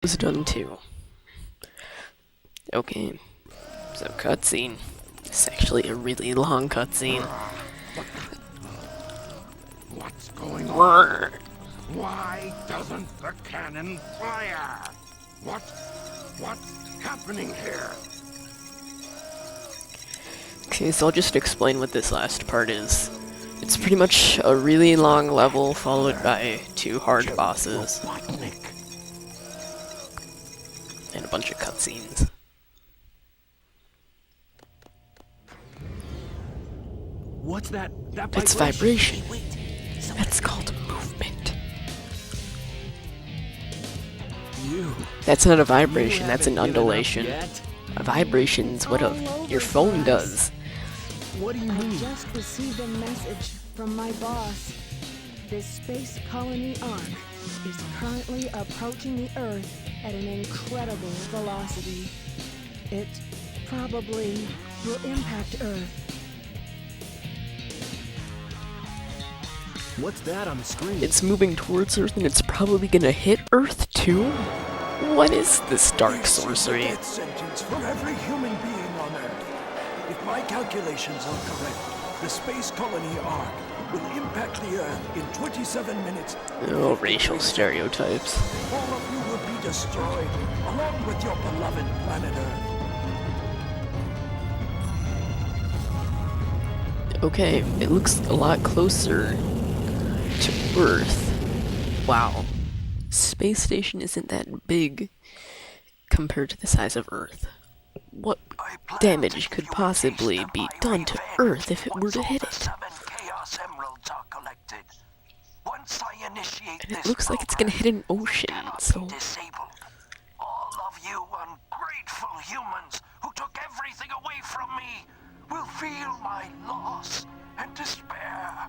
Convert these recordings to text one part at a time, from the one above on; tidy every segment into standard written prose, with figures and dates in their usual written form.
Was done too. Okay, so cutscene. It's actually a really long cutscene. What's going on? Why doesn't the cannon fire? What's happening here? Okay, so I'll just explain what this last part is. It's pretty much a really long level followed by 2 hard bosses. And a bunch of cutscenes. What's that? That's vibration. That's called movement. That's not a vibration, that's an undulation. A vibration's what your phone does. What do you I mean? just received a message from my boss. This space colony Ark is currently approaching the Earth at an incredible velocity. It probably will impact Earth. What's that on the screen? It's moving towards Earth and it's probably gonna hit Earth too? What is this dark sorcery? Death sentence for every human being on Earth. If my calculations are correct, the space colony Ark will impact the Earth in 27 minutes. Oh, racial stereotypes. All of you will be destroyed, along with your beloved planet Earth. Okay, it looks a lot closer to Earth. Wow. Space station isn't that big compared to the size of Earth. What damage could possibly be done to Earth if it were to hit it? And it looks like it's gonna hit an ocean, so... All of you ungrateful humans who took everything away from me will feel my loss and despair.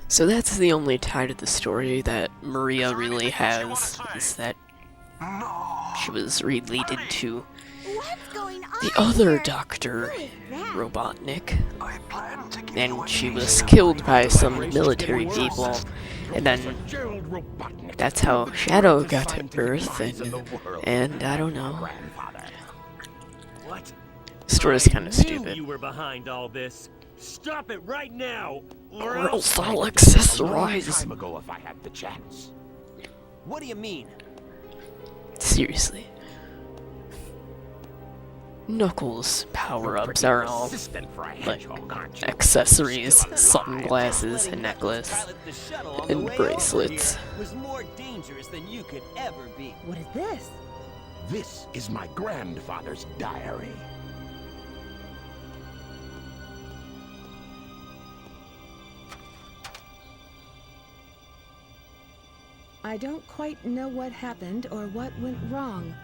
So that's the only tie to the story that Maria really has, is that she was related to the other Dr. Robotnik, and she was killed by some military people, and then that's how Shadow got to Earth, and I don't know. What? The story's kind of I knew stupid. you were behind all this. Stop it right now, Or else I'll accessorize. Time ago, if I had the chance. What do you mean? Seriously. Knuckles' power-ups are all Assistant for a like hedgehog, aren't you? accessories, sunglasses, a necklace, and bracelets. Was more dangerous than you could ever be. What is this? This is my grandfather's diary. I don't quite know what happened or what went wrong.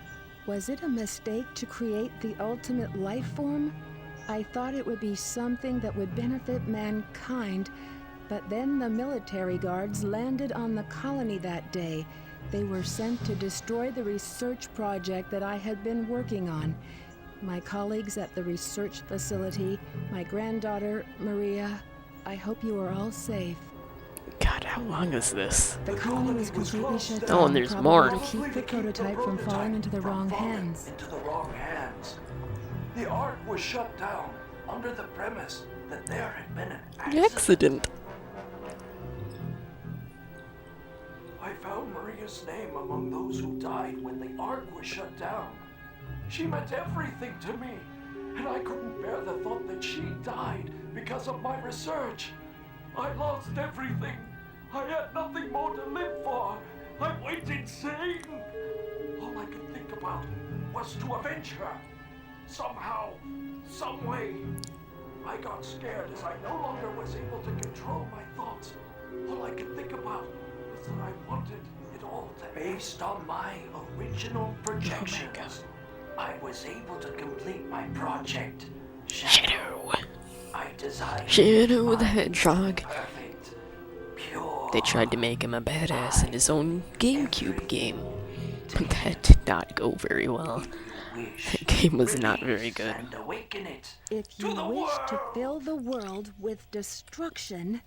Was it a mistake to create the ultimate life form? I thought it would be something that would benefit mankind, but then the military guards landed on the colony that day. They were sent to destroy the research project that I had been working on. My colleagues at the research facility, my granddaughter, Maria, I hope you are all safe. God, how long is this? The colony was completely shut down. Oh, and there's probably more. to keep the prototype from falling into the wrong hands. The Ark was shut down under the premise that there had been an Accident. I found Maria's name among those who died when the Ark was shut down. She meant everything to me, and I couldn't bear the thought that she died because of my research. I lost everything. I had nothing more to live for. I went insane. All I could think about was to avenge her. Somehow, some way. I got scared as I no longer was able to control my thoughts. All I could think about was that I wanted it all to end. Based on my original projections, I was able to complete my project. Shadow. I designed Shadow the Hedgehog. perfect, pure. They tried to make him a badass in his own GameCube game, but that did not go very well. The game was not very good. And awaken it If to you the wish to world. fill the world with destruction...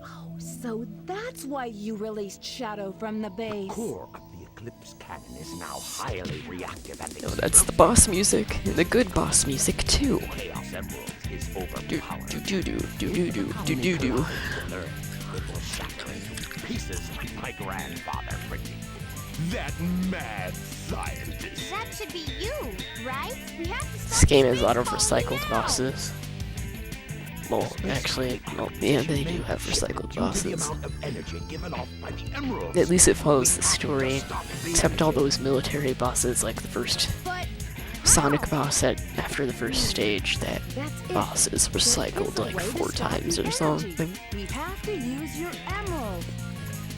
Oh, so that's why you released Shadow from the base. Core of the Eclipse cannon is now highly reactive and No, that's the boss music, and the good boss music too. Chaos Emerald is Do overpowered. do do do do do do do do do. It will shatter into pieces like my grandfather, Ricky. That mad scientist. That should be you, right? We have to stop This game has a lot of the recycled now. bosses. Well, actually, well, yeah, they do have recycled Due to the bosses. amount of energy given off by the emerald. At least it follows the story, except all those military bosses, like the first But Sonic boss after the first stage, that That's it. boss is There recycled is a like way to 4 stop times the or energy. something. We have to use your emerald.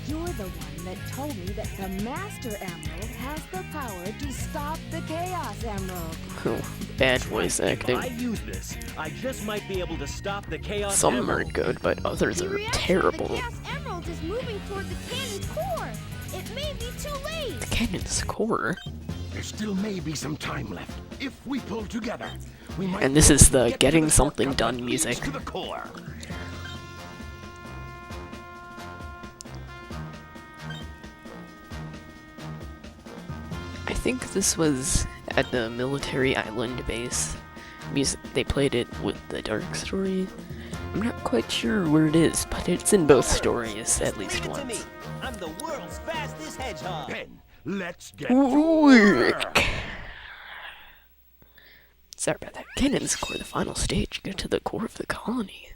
You're the one that told me that the Master Emerald has the power to stop the Chaos Emerald. Oh, bad voice If I acting. use this, I just might be able to stop the Chaos Some are Emerald. good, but others the are reaction of terrible. The Chaos Emerald is moving toward the cannon's core. It may be too late. The cannon's core. There still may be some time left. If we pull together, we might. And this be able is to the get to getting the something shortcut done that leads music. To the core. I think this was at the military island base. They played it with the Dark Story. I'm not quite sure where it is, but it's in both stories at least Leave it to me. once. I'm the world's fastest hedgehog. Ben, let's get to work. Work. Sorry about that. Cannon's core, the final stage. Get to the core of the colony.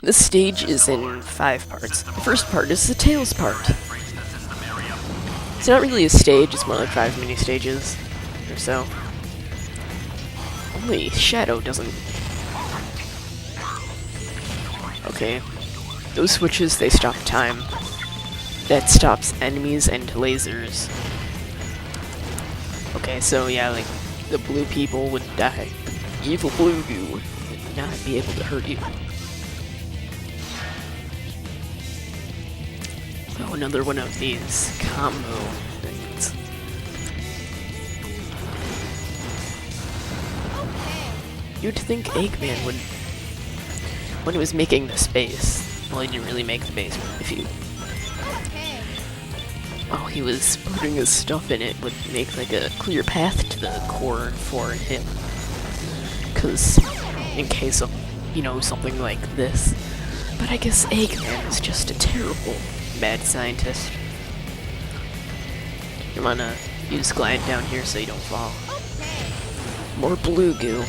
This stage is in 5 parts. The first part is the Tails part. It's not really a stage, it's more like 5 mini stages or so. Only Shadow doesn't. Okay. Those switches, they stop time. That stops enemies and lasers. Okay, so yeah, like, the blue people would die. Evil blue goo would not be able to hurt you. Oh, another one of these combo things. You'd think Eggman would, when he was making the space, well, he didn't really make the base, but if you, Okay. while he was putting his stuff in it, would make like a clear path to the core for him. Cause, in case of, you know, something like this. But I guess Eggman is just a terrible mad scientist. I'm gonna use glide down here so you don't fall. Okay. More blue goo.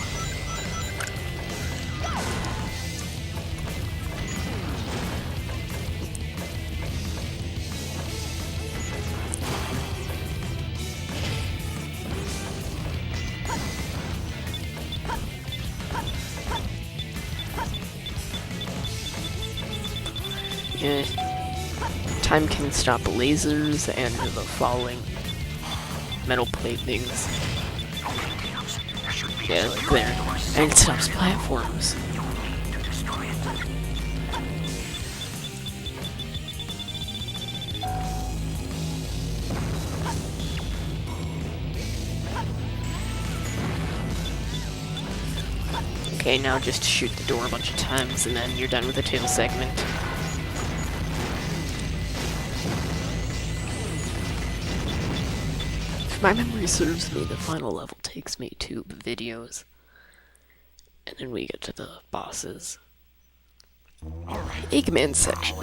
Yeah. Time can stop lasers and the falling metal plate things. Yeah, like there. And it stops platforms. Okay, now just shoot the door a bunch of times and then you're done with the tail segment. If my memory serves me, the final level takes me to the videos. And then we get to the bosses. Eggman section.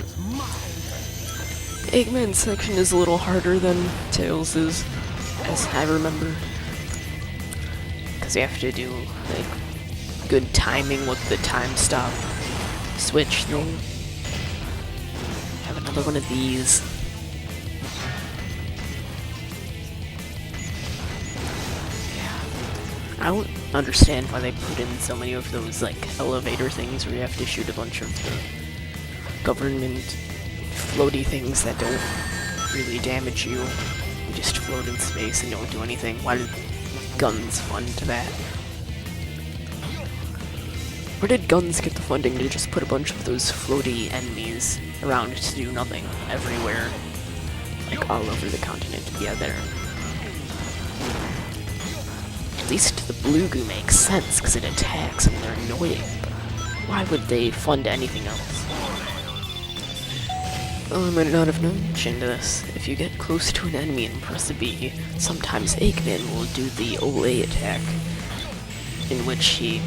Eggman section is a little harder than Tails' as I remember. Because you have to do, like, good timing with the time stop switch thing. Have another one of these. Yeah. I don't understand why they put in so many of those, like, elevator things where you have to shoot a bunch of the government floaty things that don't really damage you. You just float in space and don't do anything. Why did guns fund that? Where did guns get the funding to just put a bunch of those floaty enemies around to do nothing everywhere? Like all over the continent. Yeah, there. At least the blue goo makes sense because it attacks and they're annoying. But why would they fund anything else? Oh, I might not have mentioned this. If you get close to an enemy and press B, sometimes Eggman will do the Olay attack, in which he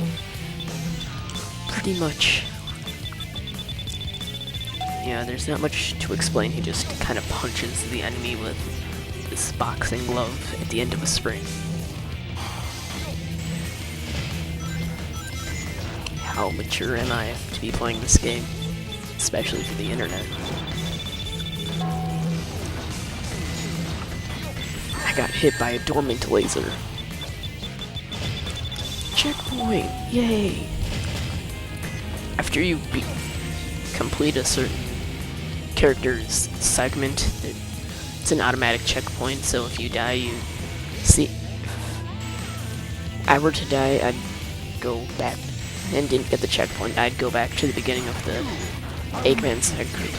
pretty much... Yeah, there's not much to explain. He just kind of punches the enemy with this boxing glove at the end of a spring. How mature am I to be playing this game? Especially for the internet. I got hit by a dormant laser. Checkpoint! Yay! After you complete a certain character's segment, it's an automatic checkpoint, so if you die, you see... I were to die, I'd go back and didn't get the checkpoint. I'd go back to the beginning of the Eggman segment.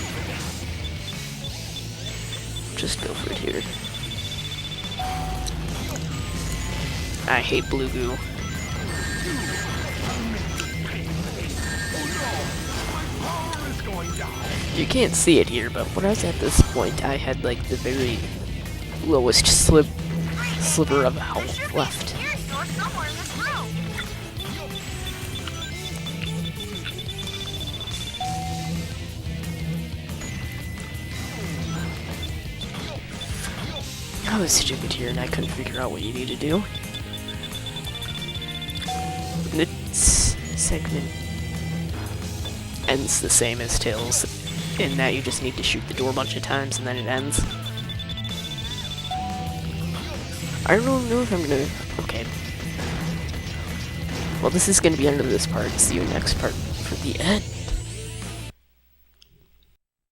Just go for it here. I hate blue goo. You can't see it here, but when I was at this point, I had like the very lowest sliver of health left. I was stupid here and I couldn't figure out what you need to do. This segment ends the same as Tails, in that you just need to shoot the door a bunch of times and then it ends. I don't know if I'm gonna... Okay. Well, this is gonna be the end of this part. See you next part for the end.